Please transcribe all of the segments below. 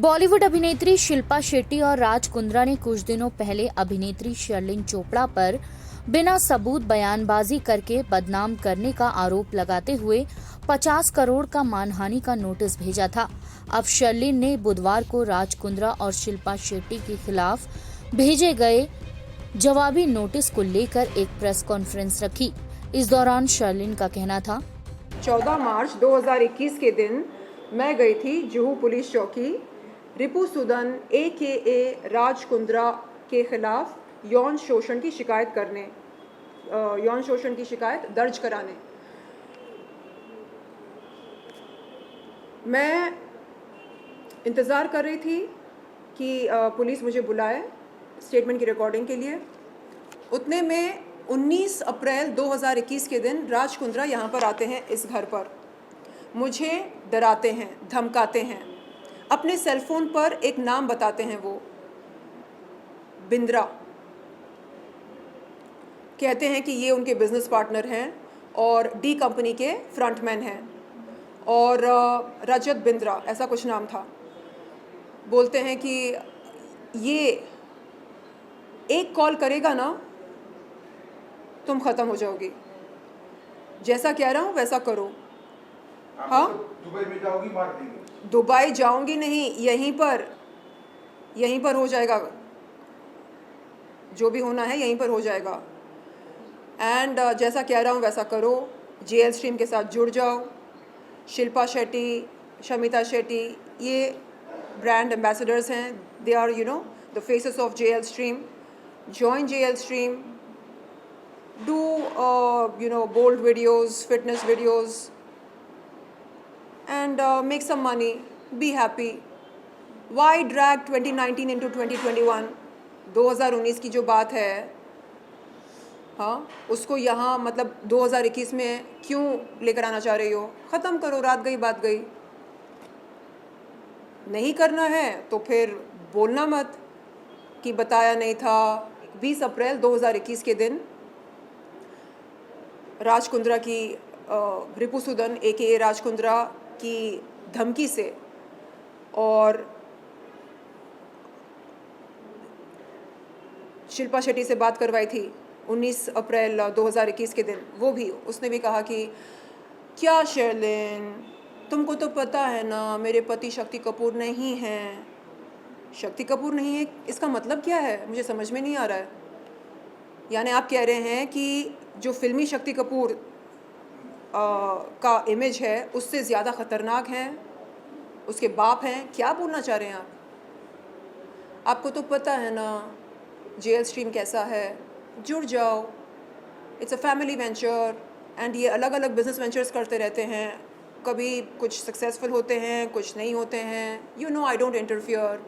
बॉलीवुड अभिनेत्री शिल्पा शेट्टी और राज कुंद्रा ने कुछ दिनों पहले अभिनेत्री शर्लिन चोपड़ा पर बिना सबूत बयानबाजी करके बदनाम करने का आरोप लगाते हुए 50 करोड़ का मानहानि का नोटिस भेजा था। अब शर्लिन ने बुधवार को राज कुंद्रा और शिल्पा शेट्टी के खिलाफ भेजे गए जवाबी नोटिस को लेकर एक प्रेस कॉन्फ्रेंस रखी। इस दौरान शर्लिन का कहना था, 14 मार्च 2021 के दिन मैं गई थी जुहू पुलिस चौकी रिपू सूदन AKA राज कुंद्रा के खिलाफ यौन शोषण की शिकायत दर्ज कराने। मैं इंतज़ार कर रही थी कि पुलिस मुझे बुलाए स्टेटमेंट की रिकॉर्डिंग के लिए। उतने में 19 अप्रैल 2021 के दिन राज कुंद्रा यहाँ पर आते हैं इस घर पर। मुझे डराते हैं, धमकाते हैं, अपने सेलफोन पर एक नाम बताते हैं, वो बिंद्रा। कहते हैं कि ये उनके बिजनेस पार्टनर हैं और डी कंपनी के फ्रंटमैन हैं और रजत बिंद्रा ऐसा कुछ नाम था। बोलते हैं कि ये एक कॉल करेगा ना तुम ख़त्म हो जाओगी, जैसा कह रहा हूँ वैसा करो। हाँ, दुबई में जाओगी, मार देंगे। दुबई जाऊंगी नहीं, यहीं पर हो जाएगा, जो भी होना है यहीं पर हो जाएगा। एंड जैसा कह रहा हूँ वैसा करो, JL स्ट्रीम के साथ जुड़ जाओ। शिल्पा शेट्टी, शमिता शेट्टी ये ब्रांड एम्बेसडर्स हैं, they are the faces of JL stream. Join JL stream, do bold videos, fitness videos, and make some money, be happy. Why drag 2019 into 2021? 2019 की जो बात है, हाँ, उसको यहाँ मतलब 2021 में क्यों लेकर आना चाह रही हो? ख़त्म करो, रात गई बात गई। नहीं करना है तो फिर बोलना मत कि बताया नहीं था। 20 अप्रैल 2021 के दिन राज कुंद्रा की रिपू सूदन AKA राज कुंद्रा की धमकी से और शिल्पा शेट्टी से बात करवाई थी 19 अप्रैल 2021 के दिन। वो भी उसने भी कहा कि क्या शर्लिन, तुमको तो पता है ना मेरे पति शक्ति कपूर नहीं हैं। शक्ति कपूर नहीं है इसका मतलब क्या है, मुझे समझ में नहीं आ रहा है। यानी आप कह रहे हैं कि जो फिल्मी शक्ति कपूर का इमेज है उससे ज़्यादा ख़तरनाक हैं उसके बाप हैं? क्या बोलना चाह रहे हैं आप? आपको तो पता है ना JL स्ट्रीम कैसा है, जुड़ जाओ। It's a family venture and ये अलग अलग बिजनेस वेंचर्स करते रहते हैं, कभी कुछ सक्सेसफुल होते हैं, कुछ नहीं होते हैं। आई डोंट इंटरफियर,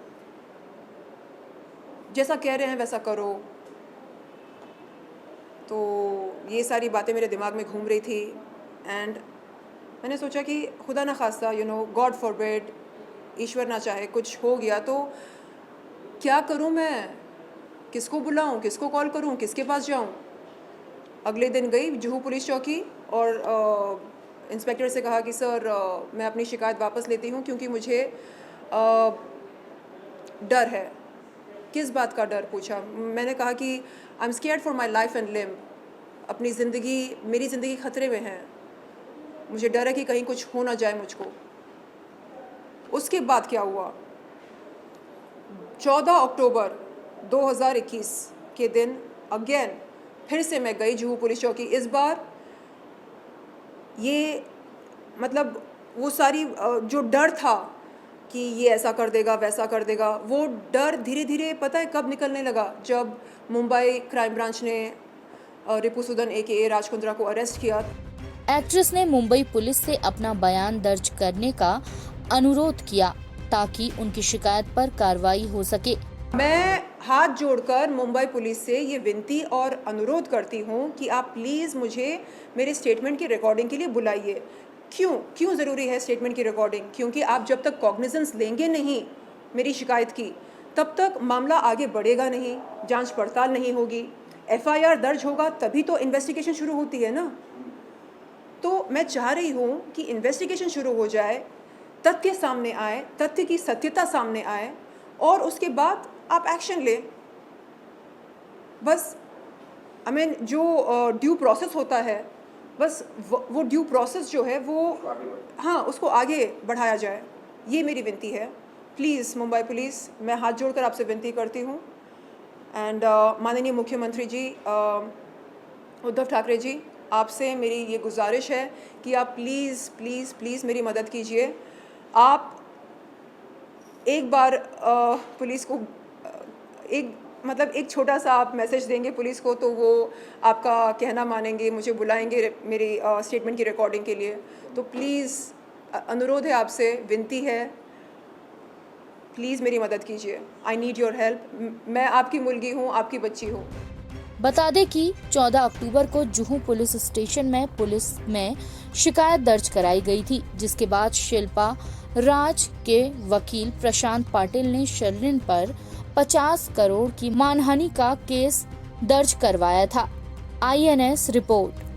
जैसा कह रहे हैं वैसा करो। तो ये सारी बातें मेरे दिमाग में घूम रही थी एंड मैंने सोचा कि खुदा न खास्ता गॉड फॉरबिड, ईश्वर ना चाहे कुछ हो गया तो क्या करूं मैं? किसको बुलाऊं, किसको कॉल करूं, किसके पास जाऊं? अगले दिन गई जुहू पुलिस चौकी और इंस्पेक्टर से कहा कि सर मैं अपनी शिकायत वापस लेती हूं क्योंकि मुझे डर है। किस बात का डर पूछा। मैंने कहा कि I am scared for my life and limb, अपनी ज़िंदगी, मेरी ज़िंदगी ख़तरे में है, मुझे डर है कि कहीं कुछ हो ना जाए मुझको। उसके बाद क्या हुआ, 14 अक्टूबर 2021 के दिन अगेन फिर से मैं गई जुहू पुलिस चौकी। इस बार ये मतलब वो सारी जो डर था कि ये ऐसा कर देगा वैसा कर देगा, वो डर धीरे धीरे पता है कब निकलने लगा, जब मुंबई क्राइम ब्रांच ने रिपू सूदन AKA राज कुंद्रा को अरेस्ट किया। एक्ट्रेस ने मुंबई पुलिस से अपना बयान दर्ज करने का अनुरोध किया ताकि उनकी शिकायत पर कार्रवाई हो सके। मैं हाथ जोड़कर मुंबई पुलिस से ये विनती और अनुरोध करती हूँ कि आप प्लीज़ मुझे मेरे स्टेटमेंट की रिकॉर्डिंग के लिए बुलाइए। क्यों ज़रूरी है स्टेटमेंट की रिकॉर्डिंग? क्योंकि आप जब तक कॉग्निजेंस लेंगे नहीं मेरी शिकायत की, तब तक मामला आगे बढ़ेगा नहीं, जांच पड़ताल नहीं होगी, FIR दर्ज होगा तभी तो इन्वेस्टिगेशन शुरू होती है ना। तो मैं चाह रही हूँ कि इन्वेस्टिगेशन शुरू हो जाए, तथ्य सामने आए, तथ्य की सत्यता सामने आए और उसके बाद आप एक्शन लें। बस जो ड्यू प्रोसेस होता है, बस वो ड्यू प्रोसेस जो है वो हाँ, उसको आगे बढ़ाया जाए, ये मेरी विनती है। प्लीज़ मुंबई पुलिस, मैं हाथ जोड़कर आपसे विनती करती हूँ। एंड माननीय मुख्यमंत्री जी उद्धव ठाकरे जी, आपसे मेरी ये गुजारिश है कि आप प्लीज़ प्लीज़ प्लीज़ मेरी मदद कीजिए। आप एक बार पुलिस को एक छोटा सा आप मैसेज देंगे पुलिस को, तो वो आपका कहना मानेंगे, मुझे बुलाएंगे मेरी स्टेटमेंट की रिकॉर्डिंग के लिए। तो प्लीज़ अनुरोध है आपसे, विनती है, प्लीज़ मेरी मदद कीजिए। I need your help. मैं आपकी मुलगी हूँ, आपकी बच्ची हूँ। बता दें कि 14 अक्टूबर को जुहू पुलिस स्टेशन में पुलिस में शिकायत दर्ज कराई गई थी, जिसके बाद शिल्पा राज के वकील प्रशांत पाटिल ने शर्लिन पर 50 करोड़ की मानहानि का केस दर्ज करवाया था। INS report.